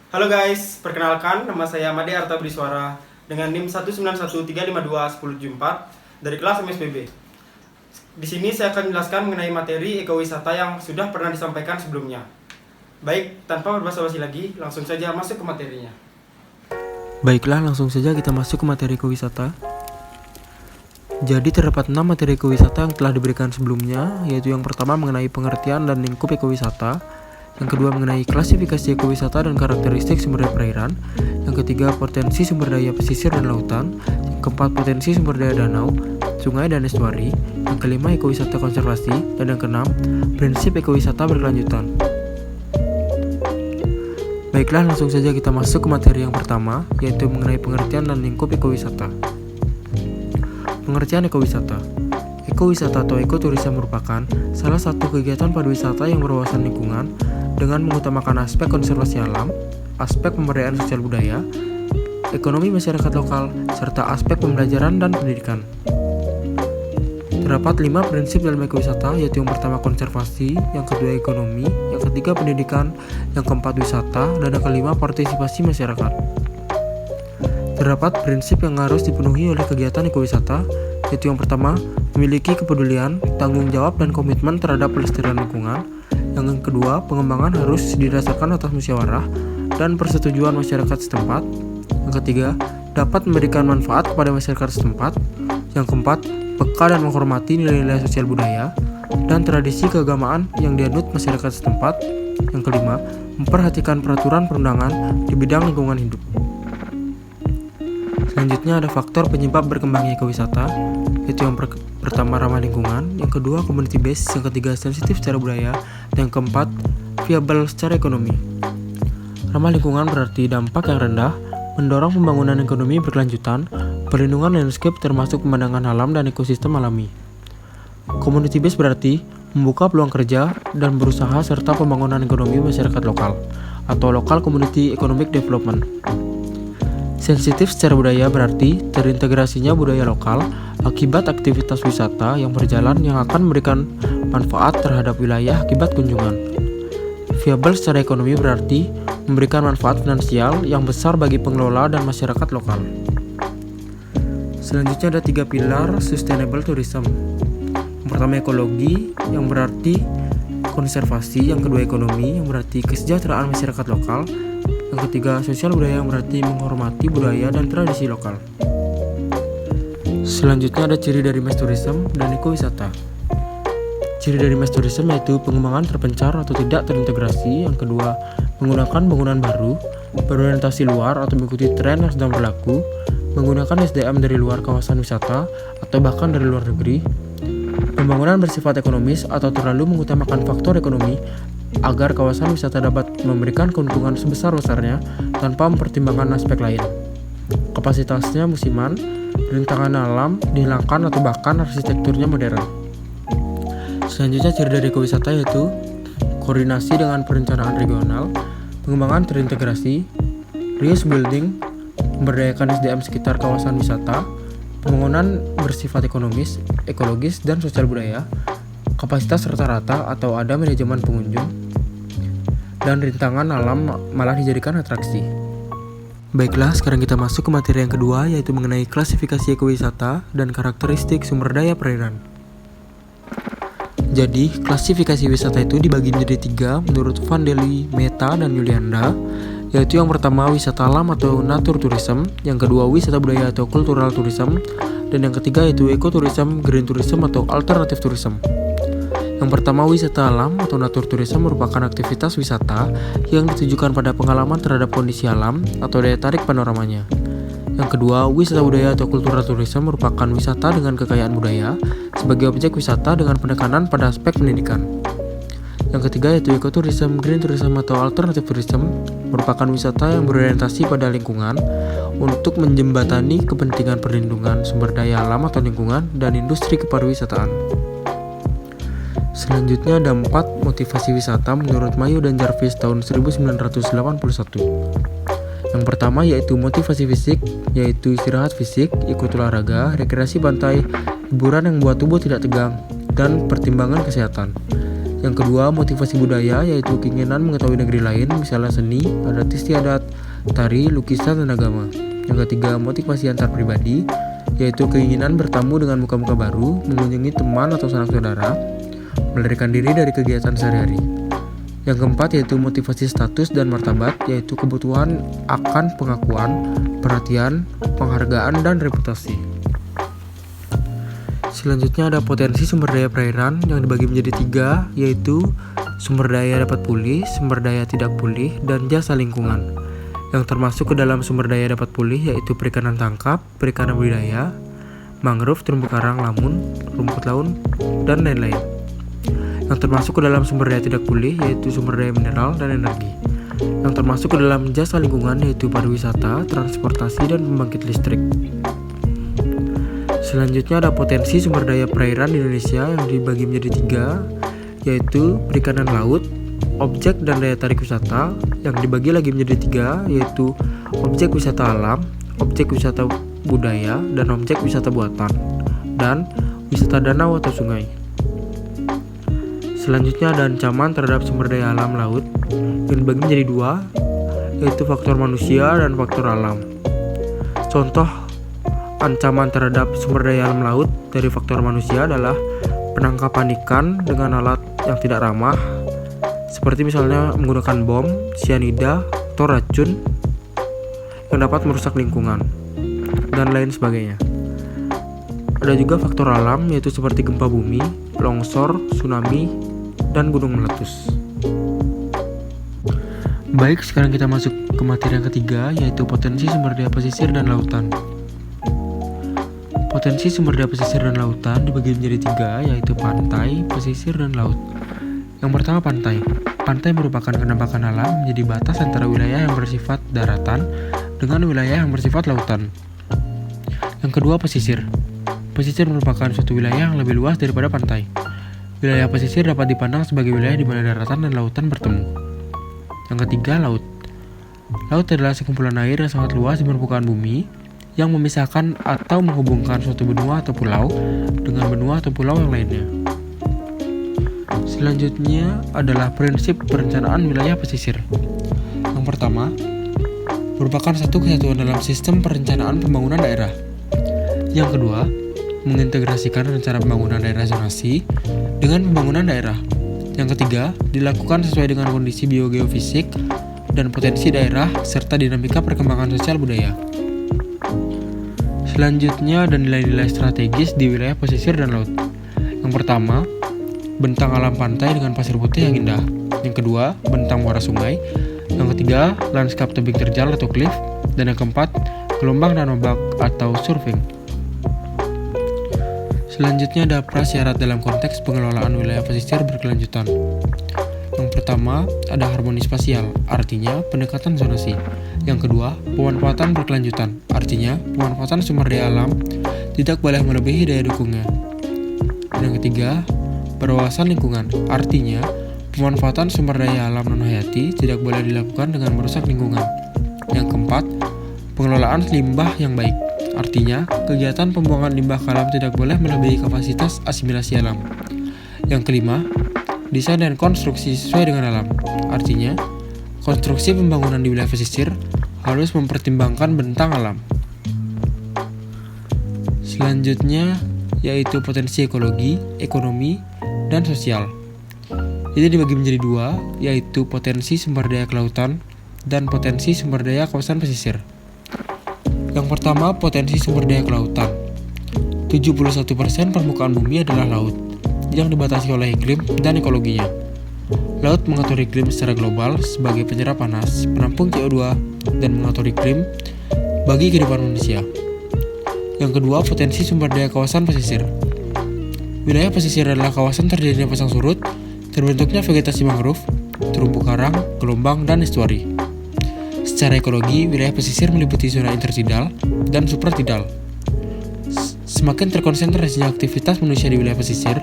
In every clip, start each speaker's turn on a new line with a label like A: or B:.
A: Halo guys, perkenalkan nama saya Made Arta Briswara dengan NIM 19135211074 dari kelas MSBB. Di sini saya akan menjelaskan mengenai materi ekowisata yang sudah pernah disampaikan sebelumnya. Baik, tanpa berbasa-basi lagi, langsung saja masuk ke materinya.
B: Baiklah, langsung saja kita masuk ke materi ekowisata. Jadi terdapat 6 materi ekowisata yang telah diberikan sebelumnya, yaitu yang pertama mengenai pengertian dan lingkup ekowisata, yang kedua mengenai klasifikasi ekowisata dan karakteristik sumber daya perairan, yang ketiga potensi sumber daya pesisir dan lautan, yang keempat potensi sumber daya danau, sungai dan estuari, yang kelima ekowisata konservasi, dan yang keenam prinsip ekowisata berkelanjutan. Baiklah, langsung saja kita masuk ke materi yang pertama, yaitu mengenai pengertian dan lingkup ekowisata. Pengertian ekowisata. Ekowisata atau ekoturisme merupakan salah satu kegiatan pariwisata yang berwawasan lingkungan dengan mengutamakan aspek konservasi alam, aspek pemberdayaan sosial budaya, ekonomi masyarakat lokal, serta aspek pembelajaran dan pendidikan. Terdapat 5 prinsip dalam ekowisata, yaitu yang pertama konservasi, yang kedua ekonomi, yang ketiga pendidikan, yang keempat wisata, dan yang kelima partisipasi masyarakat. Terdapat prinsip yang harus dipenuhi oleh kegiatan ekowisata, yaitu yang pertama memiliki kepedulian, tanggung jawab, dan komitmen terhadap pelestarian lingkungan. Yang kedua, pengembangan harus didasarkan atas musyawarah dan persetujuan masyarakat setempat. Yang ketiga, dapat memberikan manfaat kepada masyarakat setempat. Yang keempat, peka dan menghormati nilai-nilai sosial budaya dan tradisi keagamaan yang dianut masyarakat setempat. Yang kelima, memperhatikan peraturan perundangan di bidang lingkungan hidup. Selanjutnya ada faktor penyebab berkembangnya ekowisata, yaitu yang pertama ramah lingkungan, yang kedua community based, yang ketiga sensitif secara budaya, dan yang keempat viable secara ekonomi. Ramah lingkungan berarti dampak yang rendah, mendorong pembangunan ekonomi berkelanjutan, perlindungan landscape termasuk pemandangan alam dan ekosistem alami. Community based berarti membuka peluang kerja dan berusaha serta pembangunan ekonomi masyarakat lokal atau local community economic development. Sensitif secara budaya berarti terintegrasinya budaya lokal akibat aktivitas wisata yang berjalan yang akan memberikan manfaat terhadap wilayah akibat kunjungan. Viable secara ekonomi berarti memberikan manfaat finansial yang besar bagi pengelola dan masyarakat lokal. Selanjutnya ada 3 pilar sustainable tourism. Yang pertama ekologi, yang berarti konservasi, yang kedua ekonomi, yang berarti kesejahteraan masyarakat lokal, yang ketiga sosial budaya, yang berarti menghormati budaya dan tradisi lokal. Selanjutnya ada ciri dari mass tourism dan ekowisata. Ciri dari mass tourism yaitu pengembangan terpencar atau tidak terintegrasi, yang kedua menggunakan bangunan baru, berorientasi luar atau mengikuti tren yang sedang berlaku, menggunakan SDM dari luar kawasan wisata atau bahkan dari luar negeri, pembangunan bersifat ekonomis atau terlalu mengutamakan faktor ekonomi agar kawasan wisata dapat memberikan keuntungan sebesar-besarnya tanpa mempertimbangkan aspek lain. Kapasitasnya musiman, rintangan alam dihilangkan atau bahkan arsitekturnya modern. Selanjutnya ciri dari ekowisata yaitu koordinasi dengan perencanaan regional, pengembangan terintegrasi, reuse building, memberdayakan SDM sekitar kawasan wisata, pembangunan bersifat ekonomis, ekologis, dan sosial budaya, kapasitas rata-rata atau ada manajemen pengunjung, dan rintangan alam malah dijadikan atraksi. Baiklah, sekarang kita masuk ke materi yang kedua, yaitu mengenai klasifikasi ekowisata dan karakteristik sumber daya perairan. Jadi, klasifikasi wisata itu dibagi menjadi 3 menurut Van Deli, Meta, dan Yulianda, yaitu yang pertama wisata alam atau nature tourism, yang kedua wisata budaya atau cultural tourism, dan yang ketiga yaitu ecotourism, green tourism, atau alternative tourism. Yang pertama wisata alam atau nature tourism merupakan aktivitas wisata yang ditujukan pada pengalaman terhadap kondisi alam atau daya tarik panoramanya. Yang kedua, wisata budaya atau cultural tourism merupakan wisata dengan kekayaan budaya sebagai objek wisata dengan penekanan pada aspek pendidikan. Yang ketiga yaitu ecotourism, green tourism, atau alternative tourism merupakan wisata yang berorientasi pada lingkungan untuk menjembatani kepentingan perlindungan sumber daya alam atau lingkungan dan industri kepariwisataan. Selanjutnya ada 4 motivasi wisata menurut Mayo dan Jarvis tahun 1981. Yang pertama yaitu motivasi fisik, yaitu istirahat fisik, ikut olahraga, rekreasi pantai, hiburan yang membuat tubuh tidak tegang, dan pertimbangan kesehatan. Yang kedua, motivasi budaya, yaitu keinginan mengetahui negeri lain, misalnya seni, adat istiadat, tari, lukisan, dan agama. Yang ketiga, motivasi antar pribadi, yaitu keinginan bertemu dengan muka-muka baru, mengunjungi teman atau sanak saudara, melarikan diri dari kegiatan sehari-hari. Yang keempat yaitu motivasi status dan martabat, yaitu kebutuhan akan pengakuan, perhatian, penghargaan, dan reputasi. Selanjutnya ada potensi sumber daya perairan yang dibagi menjadi 3, yaitu sumber daya dapat pulih, sumber daya tidak pulih, dan jasa lingkungan. Yang termasuk ke dalam sumber daya dapat pulih yaitu perikanan tangkap, perikanan budidaya, mangrove, terumbu karang, lamun, rumput laut, dan lain-lain. Yang termasuk ke dalam sumber daya tidak pulih yaitu sumber daya mineral dan energi. Yang termasuk ke dalam jasa lingkungan yaitu pariwisata, transportasi, dan pembangkit listrik. Selanjutnya ada potensi sumber daya perairan di Indonesia yang dibagi menjadi 3, yaitu perikanan laut, objek dan daya tarik wisata. Yang dibagi lagi menjadi 3, yaitu objek wisata alam, objek wisata budaya, dan objek wisata buatan, dan wisata danau atau sungai. Selanjutnya ada ancaman terhadap sumber daya alam laut yang dibagi menjadi 2, yaitu faktor manusia dan faktor alam. Contoh ancaman terhadap sumber daya alam laut dari faktor manusia adalah penangkapan ikan dengan alat yang tidak ramah, seperti misalnya menggunakan bom, sianida, atau racun yang dapat merusak lingkungan, dan lain sebagainya. Ada juga faktor alam yaitu seperti gempa bumi, longsor, tsunami, dan gunung meletus. Baik, sekarang kita masuk ke materi yang ketiga, yaitu potensi sumber daya pesisir dan lautan. Potensi sumber daya pesisir dan lautan dibagi menjadi 3, yaitu pantai, pesisir, dan laut. Yang pertama, pantai. Pantai merupakan penampakan alam menjadi batas antara wilayah yang bersifat daratan dengan wilayah yang bersifat lautan. Yang kedua, pesisir. Pesisir merupakan suatu wilayah yang lebih luas daripada pantai. Wilayah pesisir dapat dipandang sebagai wilayah di mana daratan dan lautan bertemu. Yang ketiga, laut. Laut adalah sekumpulan air yang sangat luas di permukaan bumi yang memisahkan atau menghubungkan suatu benua atau pulau dengan benua atau pulau yang lainnya. Selanjutnya adalah prinsip perencanaan wilayah pesisir. Yang pertama, merupakan satu kesatuan dalam sistem perencanaan pembangunan daerah. Yang kedua, mengintegrasikan rencana pembangunan daerah zonasi dengan pembangunan daerah. Yang ketiga, dilakukan sesuai dengan kondisi biogeofisik dan potensi daerah serta dinamika perkembangan sosial budaya. Selanjutnya ada nilai-nilai strategis di wilayah pesisir dan laut. Yang pertama, bentang alam pantai dengan pasir putih yang indah. Yang kedua, bentang muara sungai. Yang ketiga, lanskap tebing terjal atau cliff. Dan yang keempat, gelombang dan ombak atau surfing. Selanjutnya ada prasyarat dalam konteks pengelolaan wilayah pesisir berkelanjutan. Yang pertama, ada harmoni spasial, artinya pendekatan zonasi. Yang kedua, pemanfaatan berkelanjutan, artinya pemanfaatan sumber daya alam tidak boleh melebihi daya dukungnya. Dan yang ketiga, berwawasan lingkungan, artinya pemanfaatan sumber daya alam non-hayati tidak boleh dilakukan dengan merusak lingkungan. Yang keempat, pengelolaan limbah yang baik, artinya kegiatan pembuangan limbah ke alam tidak boleh melebihi kapasitas asimilasi alam. Yang kelima, desain dan konstruksi sesuai dengan alam, artinya konstruksi pembangunan di wilayah pesisir harus mempertimbangkan bentang alam. Selanjutnya yaitu potensi ekologi, ekonomi, dan sosial. Jadi dibagi menjadi 2, yaitu potensi sumber daya kelautan dan potensi sumber daya kawasan pesisir. Yang pertama, potensi sumber daya kelautan. 71% permukaan bumi adalah laut, yang dibatasi oleh iklim dan ekologinya. Laut mengatur iklim secara global sebagai penyerap panas, penampung CO2, dan mengatur iklim bagi kehidupan manusia. Yang kedua, potensi sumber daya kawasan pesisir. Wilayah pesisir adalah kawasan terjadinya pasang surut, terbentuknya vegetasi mangrove, terumbu karang, gelombang, dan estuari. Secara ekologi, wilayah pesisir meliputi zona intertidal dan supratidal. Semakin terkonsentrasinya aktivitas manusia di wilayah pesisir,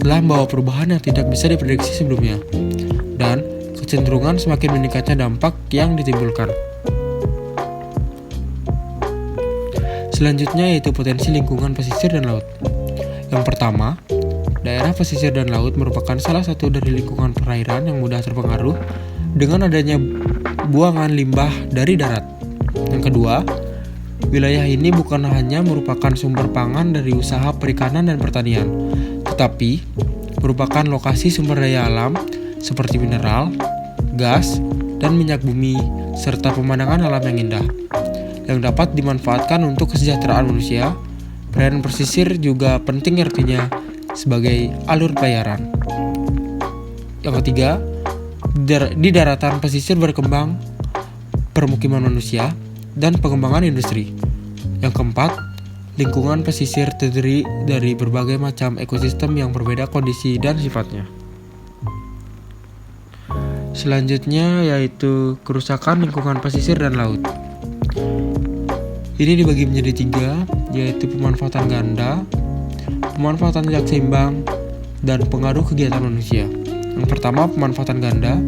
B: telah membawa perubahan yang tidak bisa diprediksi sebelumnya, dan kecenderungan semakin meningkatnya dampak yang ditimbulkan. Selanjutnya yaitu potensi lingkungan pesisir dan laut. Yang pertama, daerah pesisir dan laut merupakan salah satu dari lingkungan perairan yang mudah terpengaruh dengan adanya buangan limbah dari darat. Yang kedua, wilayah ini bukan hanya merupakan sumber pangan dari usaha perikanan dan pertanian, tetapi merupakan lokasi sumber daya alam seperti mineral, gas, dan minyak bumi, serta pemandangan alam yang indah, yang dapat dimanfaatkan untuk kesejahteraan manusia. Perairan pesisir juga penting artinya sebagai alur pelayaran. Yang ketiga, di daratan pesisir berkembang permukiman manusia dan pengembangan industri. Yang keempat, lingkungan pesisir terdiri dari berbagai macam ekosistem yang berbeda kondisi dan sifatnya. Selanjutnya yaitu kerusakan lingkungan pesisir dan laut. Ini dibagi menjadi 3, yaitu pemanfaatan ganda, pemanfaatan tidak seimbang, dan pengaruh kegiatan manusia. Yang pertama, pemanfaatan ganda,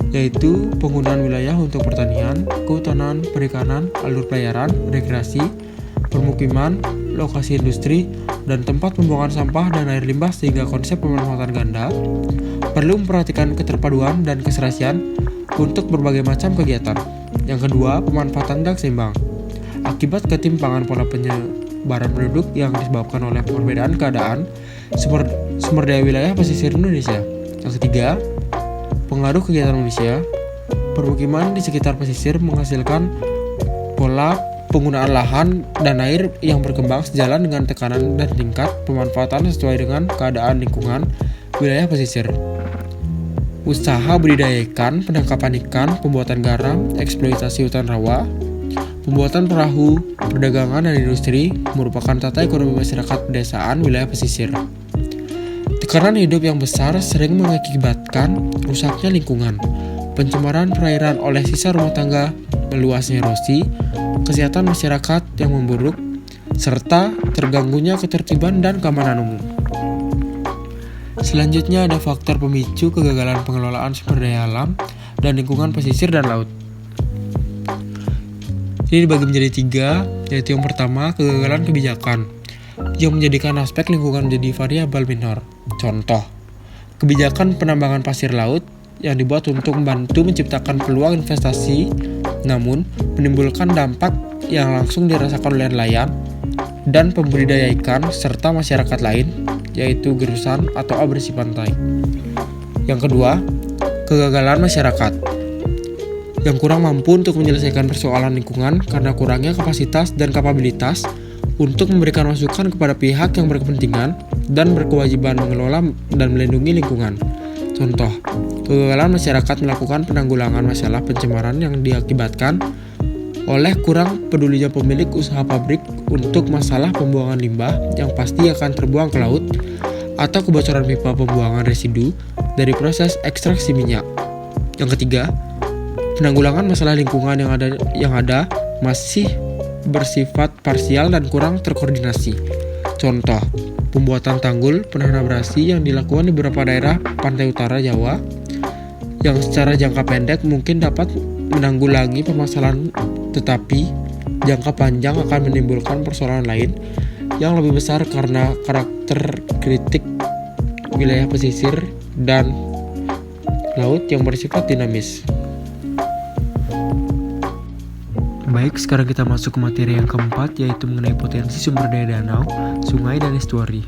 B: yaitu penggunaan wilayah untuk pertanian, kehutanan, perikanan, alur pelayaran, rekreasi, permukiman, lokasi industri, dan tempat pembuangan sampah dan air limbah, sehingga konsep pemanfaatan ganda perlu memperhatikan keterpaduan dan keserasian untuk berbagai macam kegiatan. Yang kedua, pemanfaatan tidak seimbang. Akibat ketimpangan pola penyebaran penduduk yang disebabkan oleh perbedaan keadaan sumber daya wilayah pesisir Indonesia. Yang ketiga, pengaruh kegiatan manusia. Permukiman di sekitar pesisir menghasilkan pola penggunaan lahan dan air yang berkembang sejalan dengan tekanan dan tingkat pemanfaatan sesuai dengan keadaan lingkungan wilayah pesisir. Usaha budidaya ikan, penangkapan ikan, pembuatan garam, eksploitasi hutan rawa, pembuatan perahu, perdagangan dan industri merupakan tata ekonomi masyarakat pedesaan wilayah pesisir. Tekanan hidup yang besar sering mengakibatkan rusaknya lingkungan, pencemaran perairan oleh sisa rumah tangga, meluasnya erosi, kesehatan masyarakat yang memburuk, serta terganggunya ketertiban dan keamanan umum. Selanjutnya ada faktor pemicu kegagalan pengelolaan sumber daya alam dan lingkungan pesisir dan laut. Ini dibagi menjadi 3, yaitu yang pertama, kegagalan kebijakan yang menjadikan aspek lingkungan menjadi variabel minor. Contoh, kebijakan penambangan pasir laut yang dibuat untuk membantu menciptakan peluang investasi, namun menimbulkan dampak yang langsung dirasakan oleh nelayan dan pembudidaya ikan serta masyarakat lain, yaitu gerusan atau abrasi pantai. Yang kedua, kegagalan masyarakat yang kurang mampu untuk menyelesaikan persoalan lingkungan karena kurangnya kapasitas dan kapabilitas untuk memberikan masukan kepada pihak yang berkepentingan dan berkewajiban mengelola dan melindungi lingkungan. Contoh, kegagalan masyarakat melakukan penanggulangan masalah pencemaran yang diakibatkan oleh kurang pedulinya pemilik usaha pabrik untuk masalah pembuangan limbah yang pasti akan terbuang ke laut, atau kebocoran pipa pembuangan residu dari proses ekstraksi minyak. Yang ketiga, penanggulangan masalah lingkungan yang ada masih bersifat parsial dan kurang terkoordinasi. Contoh, pembuatan tanggul penahan abrasi yang dilakukan di beberapa daerah pantai utara Jawa yang secara jangka pendek mungkin dapat menanggulangi permasalahan, tetapi jangka panjang akan menimbulkan persoalan lain yang lebih besar karena karakter kritik wilayah pesisir dan laut yang bersifat dinamis. Baik, sekarang kita masuk ke materi yang keempat, yaitu mengenai potensi sumber daya danau, sungai, dan estuari.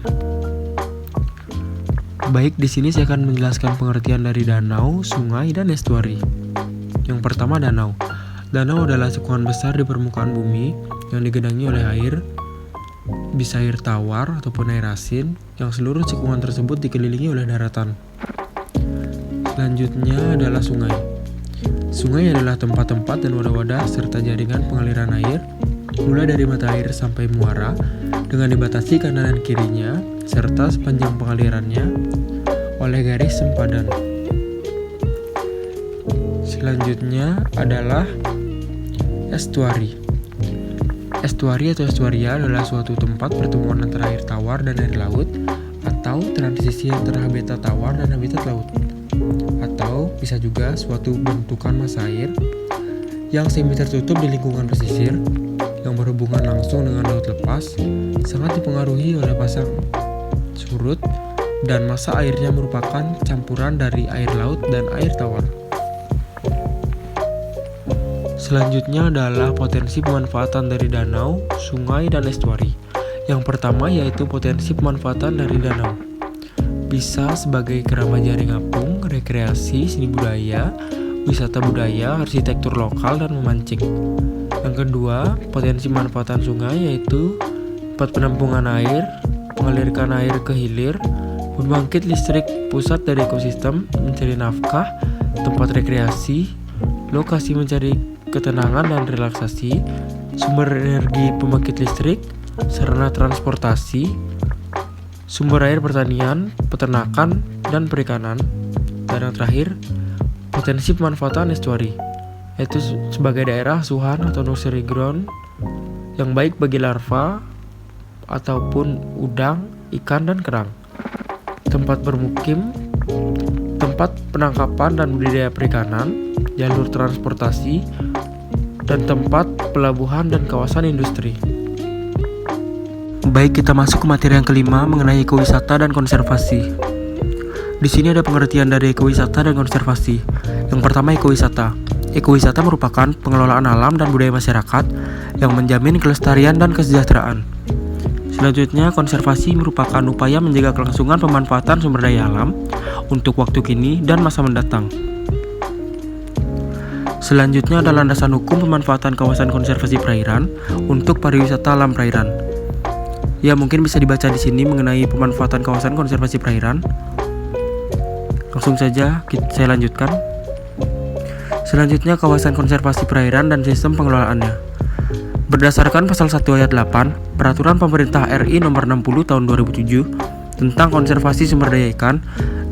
B: Baik, di sini saya akan menjelaskan pengertian dari danau, sungai, dan estuari. Yang pertama, danau. Danau adalah cekungan besar di permukaan bumi yang digenangi oleh air, bisa air tawar ataupun air asin, yang seluruh cekungan tersebut dikelilingi oleh daratan. Selanjutnya adalah sungai. Sungai adalah tempat-tempat dan wadah-wadah serta jaringan pengaliran air, mulai dari mata air sampai muara, dengan dibatasi kanan dan kirinya, serta sepanjang pengalirannya oleh garis sempadan. Selanjutnya adalah estuari. Estuari atau estuaria adalah suatu tempat pertemuan antara air tawar dan air laut, atau transisi antara habitat tawar dan habitat laut. Atau bisa juga suatu bentukan massa air yang semi tertutup di lingkungan pesisir yang berhubungan langsung dengan laut lepas, sangat dipengaruhi oleh pasang surut dan massa airnya merupakan campuran dari air laut dan air tawar. Selanjutnya adalah potensi pemanfaatan dari danau, sungai, dan estuari. Yang pertama yaitu potensi pemanfaatan dari danau. Bisa sebagai keramba jaring apung, rekreasi, seni budaya, wisata budaya, arsitektur lokal, dan memancing. Yang kedua, potensi manfaatan sungai yaitu tempat penampungan air, mengalirkan air ke hilir, pembangkit listrik pusat dari ekosistem, mencari nafkah, tempat rekreasi, lokasi mencari ketenangan dan relaksasi, sumber energi pembangkit listrik, sarana transportasi, sumber air pertanian, peternakan, dan perikanan. Dan yang terakhir, potensi pemanfaatan estuari, yaitu sebagai daerah asuhan atau nursery ground yang baik bagi larva ataupun udang, ikan, dan kerang. Tempat bermukim, tempat penangkapan dan budidaya perikanan, jalur transportasi, dan tempat pelabuhan dan kawasan industri. Baik, kita masuk ke materi yang kelima mengenai ekowisata dan konservasi. Di sini ada pengertian dari ekowisata dan konservasi. Yang pertama, ekowisata. Ekowisata merupakan pengelolaan alam dan budaya masyarakat yang menjamin kelestarian dan kesejahteraan. Selanjutnya, konservasi merupakan upaya menjaga kelangsungan pemanfaatan sumber daya alam untuk waktu kini dan masa mendatang. Selanjutnya ada landasan hukum pemanfaatan kawasan konservasi perairan untuk pariwisata alam perairan. Ya, mungkin bisa dibaca di sini mengenai pemanfaatan kawasan konservasi perairan. Langsung saja saya lanjutkan. Selanjutnya kawasan konservasi perairan dan sistem pengelolaannya. Berdasarkan pasal 1 ayat 8 Peraturan Pemerintah RI Nomor 60 Tahun 2007 tentang konservasi sumber daya ikan,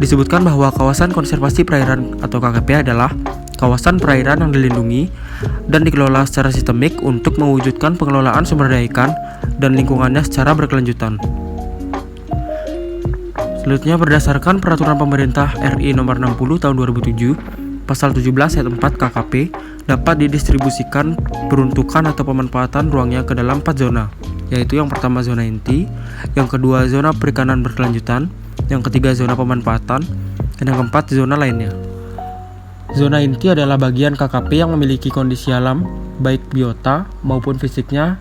B: disebutkan bahwa kawasan konservasi perairan atau KKP adalah kawasan perairan yang dilindungi dan dikelola secara sistemik untuk mewujudkan pengelolaan sumber daya ikan dan lingkungannya secara berkelanjutan. Selanjutnya, berdasarkan Peraturan Pemerintah RI Nomor 60 Tahun 2007, Pasal 17 ayat 4 KKP dapat didistribusikan peruntukan atau pemanfaatan ruangnya ke dalam 4 zona, yaitu yang pertama zona inti, yang kedua zona perikanan berkelanjutan, yang ketiga zona pemanfaatan, dan yang keempat zona lainnya. Zona inti adalah bagian KKP yang memiliki kondisi alam, baik biota maupun fisiknya,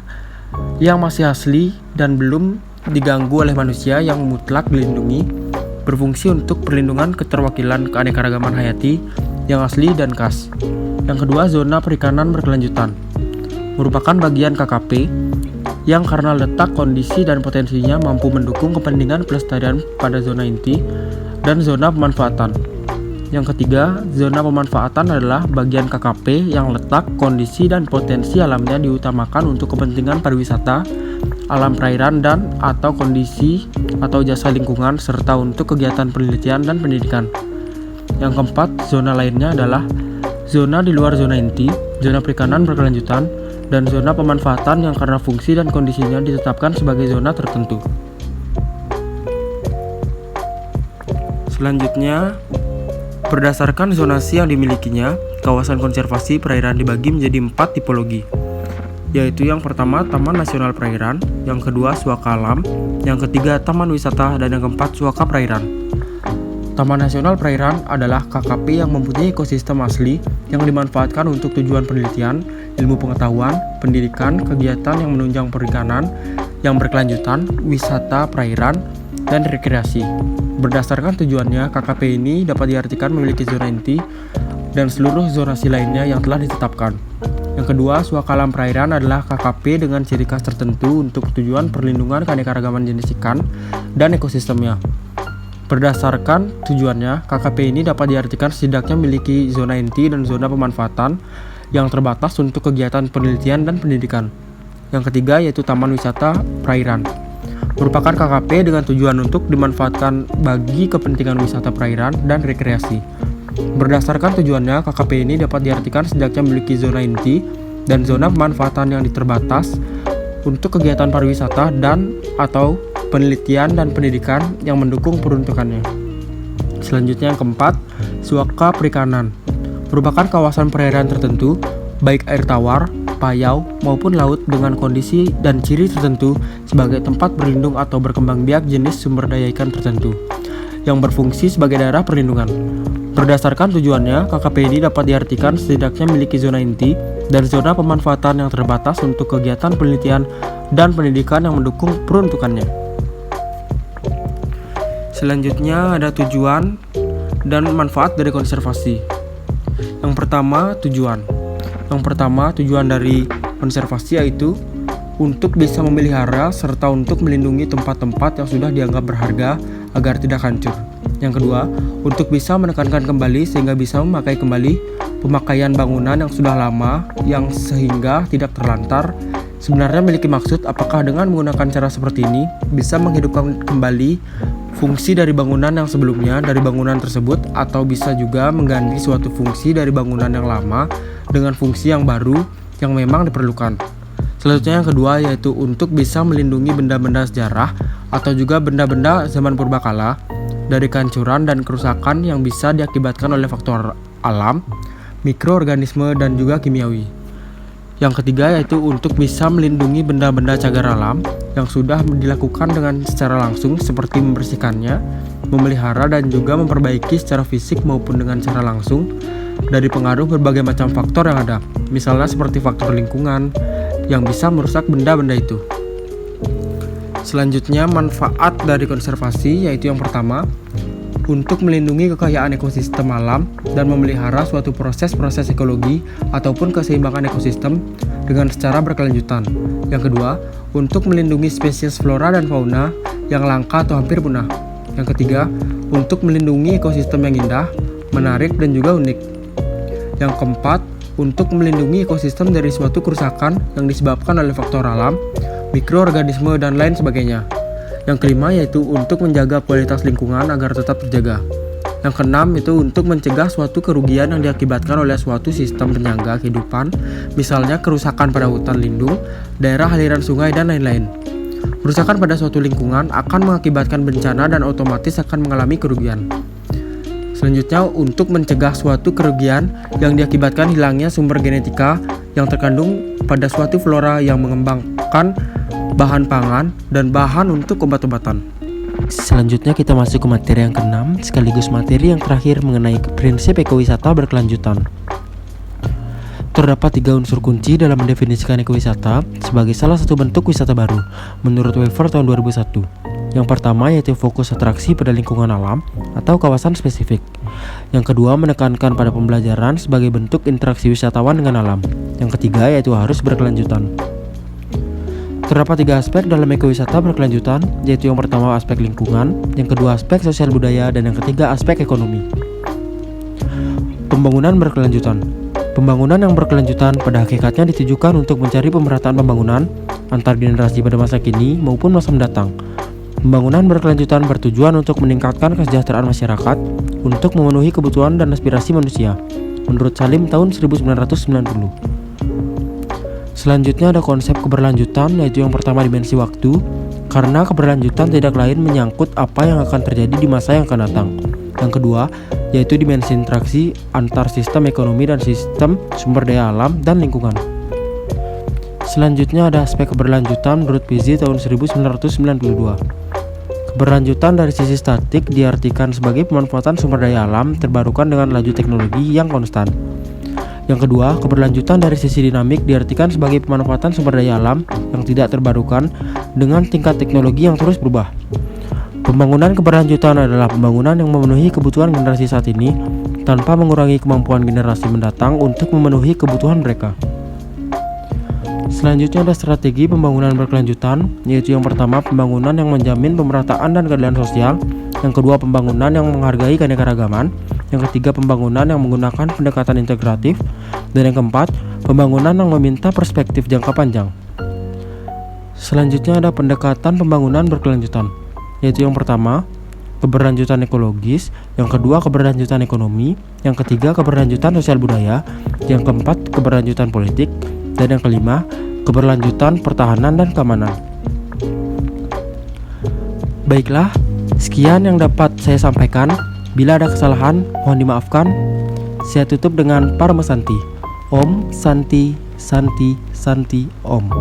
B: yang masih asli dan belum diganggu oleh manusia yang mutlak dilindungi, berfungsi untuk perlindungan keterwakilan keanekaragaman hayati yang asli dan khas. Yang kedua, zona perikanan berkelanjutan merupakan bagian KKP yang karena letak, kondisi, dan potensinya mampu mendukung kepentingan pelestarian pada zona inti dan zona pemanfaatan. Yang ketiga, zona pemanfaatan adalah bagian KKP yang letak, kondisi, dan potensi alamnya diutamakan untuk kepentingan pariwisata, alam perairan, dan atau kondisi atau jasa lingkungan, serta untuk kegiatan penelitian dan pendidikan. Yang keempat, zona lainnya adalah zona di luar zona inti, zona perikanan berkelanjutan, dan zona pemanfaatan yang karena fungsi dan kondisinya ditetapkan sebagai zona tertentu. Selanjutnya, berdasarkan zonasi yang dimilikinya, kawasan konservasi perairan dibagi menjadi 4 tipologi, yaitu yang pertama Taman Nasional Perairan, yang kedua Suaka Alam, yang ketiga Taman Wisata, dan yang keempat Suaka Perairan. Taman Nasional Perairan adalah KKP yang mempunyai ekosistem asli yang dimanfaatkan untuk tujuan penelitian, ilmu pengetahuan, pendidikan, kegiatan yang menunjang perikanan yang berkelanjutan, wisata perairan, dan rekreasi. Berdasarkan tujuannya, KKP ini dapat diartikan memiliki zona inti dan seluruh zonasi lainnya yang telah ditetapkan. Yang kedua, Suaka Alam Perairan adalah KKP dengan ciri khas tertentu untuk tujuan perlindungan keanekaragaman jenis ikan dan ekosistemnya. Berdasarkan tujuannya, KKP ini dapat diartikan setidaknya memiliki zona inti dan zona pemanfaatan yang terbatas untuk kegiatan penelitian dan pendidikan. Yang ketiga yaitu Taman Wisata Perairan, merupakan KKP dengan tujuan untuk dimanfaatkan bagi kepentingan wisata perairan dan rekreasi. Berdasarkan tujuannya, KKP ini dapat diartikan setidaknya memiliki zona inti dan zona pemanfaatan yang terbatas untuk kegiatan pariwisata dan atau penelitian dan pendidikan yang mendukung peruntukannya. Selanjutnya yang keempat, Suaka Perikanan, merupakan kawasan perairan tertentu, baik air tawar, payau, maupun laut dengan kondisi dan ciri tertentu sebagai tempat berlindung atau berkembang biak jenis sumber daya ikan tertentu. yang berfungsi sebagai daerah perlindungan. Berdasarkan tujuannya, KKP ini dapat diartikan setidaknya memiliki zona inti dan zona pemanfaatan yang terbatas untuk kegiatan penelitian dan pendidikan yang mendukung peruntukannya. Selanjutnya ada tujuan dan manfaat dari konservasi. Yang pertama, tujuan. Tujuan dari konservasi yaitu untuk bisa memelihara serta untuk melindungi tempat-tempat yang sudah dianggap berharga agar tidak hancur. Yang kedua, untuk bisa menekankan kembali sehingga bisa memakai kembali pemakaian bangunan yang sudah lama yang sehingga tidak terlantar. Sebenarnya memiliki maksud apakah dengan menggunakan cara seperti ini bisa menghidupkan kembali fungsi dari bangunan yang sebelumnya dari bangunan tersebut, atau bisa juga mengganti suatu fungsi dari bangunan yang lama dengan fungsi yang baru yang memang diperlukan. Selanjutnya yang kedua yaitu untuk bisa melindungi benda-benda sejarah atau juga benda-benda zaman purbakala dari kehancuran dan kerusakan yang bisa diakibatkan oleh faktor alam, mikroorganisme dan juga kimiawi. Yang ketiga yaitu untuk bisa melindungi benda-benda cagar alam yang sudah dilakukan dengan secara langsung seperti membersihkannya, memelihara dan juga memperbaiki secara fisik maupun dengan cara langsung dari pengaruh berbagai macam faktor yang ada, misalnya seperti faktor lingkungan yang bisa merusak benda-benda itu. Selanjutnya manfaat dari konservasi yaitu yang pertama, untuk melindungi kekayaan ekosistem alam dan memelihara suatu proses-proses ekologi ataupun keseimbangan ekosistem dengan secara berkelanjutan. Yang kedua, untuk melindungi spesies flora dan fauna yang langka atau hampir punah. Yang ketiga, untuk melindungi ekosistem yang indah, menarik dan juga unik. Yang keempat, untuk melindungi ekosistem dari suatu kerusakan yang disebabkan oleh faktor alam, mikroorganisme dan lain sebagainya. Yang kelima yaitu untuk menjaga kualitas lingkungan agar tetap terjaga. Yang keenam itu untuk mencegah suatu kerugian yang diakibatkan oleh suatu sistem penyangga kehidupan, misalnya kerusakan pada hutan lindung, daerah aliran sungai dan lain-lain. Kerusakan pada suatu lingkungan akan mengakibatkan bencana dan otomatis akan mengalami kerugian. Selanjutnya untuk mencegah suatu kerugian yang diakibatkan hilangnya sumber genetika yang terkandung pada suatu flora yang mengembangkan bahan pangan dan bahan untuk obat-obatan. Selanjutnya kita masuk ke materi yang keenam sekaligus materi yang terakhir mengenai prinsip ekowisata berkelanjutan. Terdapat 3 unsur kunci dalam mendefinisikan ekowisata sebagai salah satu bentuk wisata baru menurut Wever tahun 2001. Yang pertama yaitu fokus atraksi pada lingkungan alam atau kawasan spesifik. Yang kedua menekankan pada pembelajaran sebagai bentuk interaksi wisatawan dengan alam. Yang ketiga yaitu harus berkelanjutan. Terdapat 3 aspek dalam ekowisata berkelanjutan, yaitu yang pertama aspek lingkungan, yang kedua aspek sosial budaya, dan yang ketiga aspek ekonomi. Pembangunan berkelanjutan. Pembangunan yang berkelanjutan pada hakikatnya ditujukan untuk mencari pemerataan pembangunan antar generasi pada masa kini maupun masa mendatang. Pembangunan berkelanjutan bertujuan untuk meningkatkan kesejahteraan masyarakat untuk memenuhi kebutuhan dan aspirasi manusia, menurut Salim tahun 1990. Selanjutnya ada konsep keberlanjutan, yaitu yang pertama dimensi waktu, karena keberlanjutan tidak lain menyangkut apa yang akan terjadi di masa yang akan datang. Yang kedua, yaitu dimensi interaksi antar sistem ekonomi dan sistem sumber daya alam dan lingkungan. Selanjutnya ada aspek keberlanjutan menurut Pizzi tahun 1992. Keberlanjutan dari sisi statik diartikan sebagai pemanfaatan sumber daya alam terbarukan dengan laju teknologi yang konstan. Yang kedua, keberlanjutan dari sisi dinamik diartikan sebagai pemanfaatan sumber daya alam yang tidak terbarukan dengan tingkat teknologi yang terus berubah. Pembangunan keberlanjutan adalah pembangunan yang memenuhi kebutuhan generasi saat ini tanpa mengurangi kemampuan generasi mendatang untuk memenuhi kebutuhan mereka. Selanjutnya ada strategi pembangunan berkelanjutan, yaitu yang pertama pembangunan yang menjamin pemerataan dan keadilan sosial, yang kedua pembangunan yang menghargai keanekaragaman, yang ketiga pembangunan yang menggunakan pendekatan integratif, dan yang keempat pembangunan yang meminta perspektif jangka panjang. Selanjutnya ada pendekatan pembangunan berkelanjutan, yaitu yang pertama keberlanjutan ekologis, yang kedua keberlanjutan ekonomi, yang ketiga keberlanjutan sosial budaya, yang keempat keberlanjutan politik, dan yang kelima keberlanjutan pertahanan dan keamanan. Baiklah, sekian yang dapat saya sampaikan. Bila ada kesalahan, mohon dimaafkan. Saya tutup dengan Parma Santi. Om Santi Santi Santi Om.